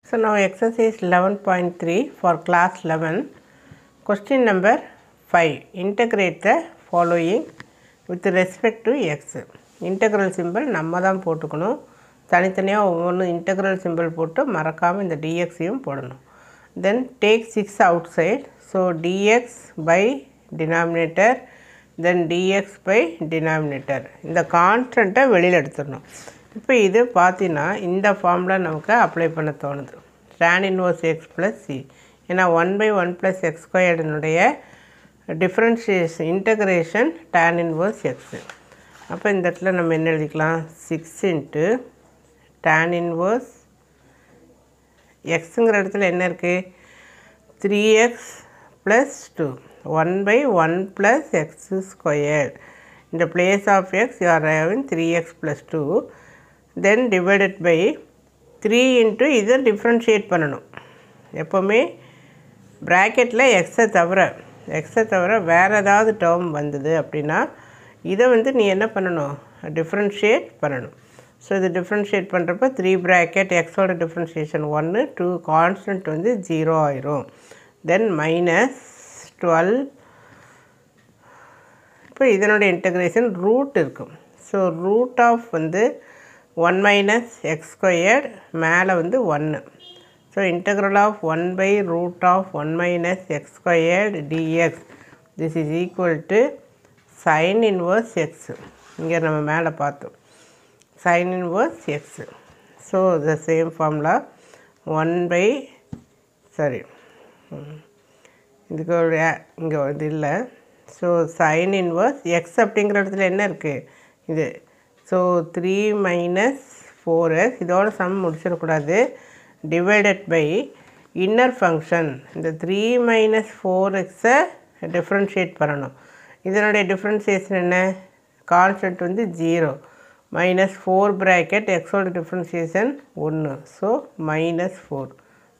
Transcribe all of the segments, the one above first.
So now exercise 11.3 for class 11. Question number 5. Integrate the following with respect to x. Integral symbol நம்ம தான் போட்டுக்கணும். தனித்தனியாக ஒவ்வொன்று integral symbol போட்டு மறக்காமல் இந்த dxையும் போடணும். Then take 6 outside. So dx by denominator, then dx by denominator. இந்த கான்ஸ்டண்ட்டை வெளியில் எடுத்துடணும். இப்போ இது பார்த்தீங்கன்னா இந்த ஃபார்மில் நமக்கு அப்ளை பண்ண தோணுது. tan inverse x plus c. ஏன்னா 1/1 plus x ஸ்கொயர்டுனுடைய differentiation integration tan inverse x. அப்போ இந்த இடத்துல நம்ம என்ன எழுதிக்கலாம், 6 into tan inverse xங்கிற இடத்துல என்ன இருக்குது, 3x plus 2. 1/1 plus x squared. In the place of x you are having 3x plus 2. Then divided by 3 into இதை டிஃப்ரென்ஷியேட் பண்ணணும். எப்போவுமே ப்ராக்கெட்டில் எக்ஸை தவிர வேறு ஏதாவது டேர்ம் வந்தது அப்படின்னா இதை வந்து நீ என்ன பண்ணணும், டிஃப்ரென்ஷியேட் பண்ணணும். ஸோ இது டிஃப்ரென்ஷியேட் பண்ணுறப்ப 3 ப்ராக்கெட் எக்ஸோட டிஃப்ரென்ஷியேஷன் 1, 2 கான்ஸ்டன்ட் வந்து 0 ஆயிரும். தென் -12. இப்போ இதனுடைய இன்டகிரேஷன் ரூட் இருக்கும். ஸோ ரூட் ஆஃப் வந்து 1 minus x squared மேலே வந்து 1. So integral of 1 by root of 1 minus x squared dx. This is equal to sin inverse x. இங்கே நம்ம மேலே பார்த்தோம் sin inverse x. So the same formula 1 by இதுக்கு இங்கே இது இல்லை. ஸோ sin inverse x அப்படிங்கிற இடத்துல என்ன இருக்குது இது. ஸோ 3 minus 4x இதோட சம் முடிச்சிடக்கூடாது. டிவைடட் பை இன்னர் ஃபங்க்ஷன் இந்த 3 minus 4xை டிஃப்ரென்ஷியேட் பண்ணணும். இதனுடைய டிஃப்ரென்ஷியேஷன் என்ன, கான்ஸ்டன்ட் வந்து 0. -4 ப்ராக்கெட் எக்ஸோட டிஃப்ரென்ஷியேஷன் 1. ஸோ -4.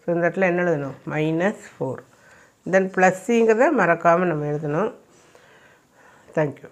ஸோ இந்த இடத்துல என்ன எழுதணும், -4. தென் ப்ளஸ் சிங்கிறத மறக்காமல் நம்ம எழுதணும். தேங்க்யூ.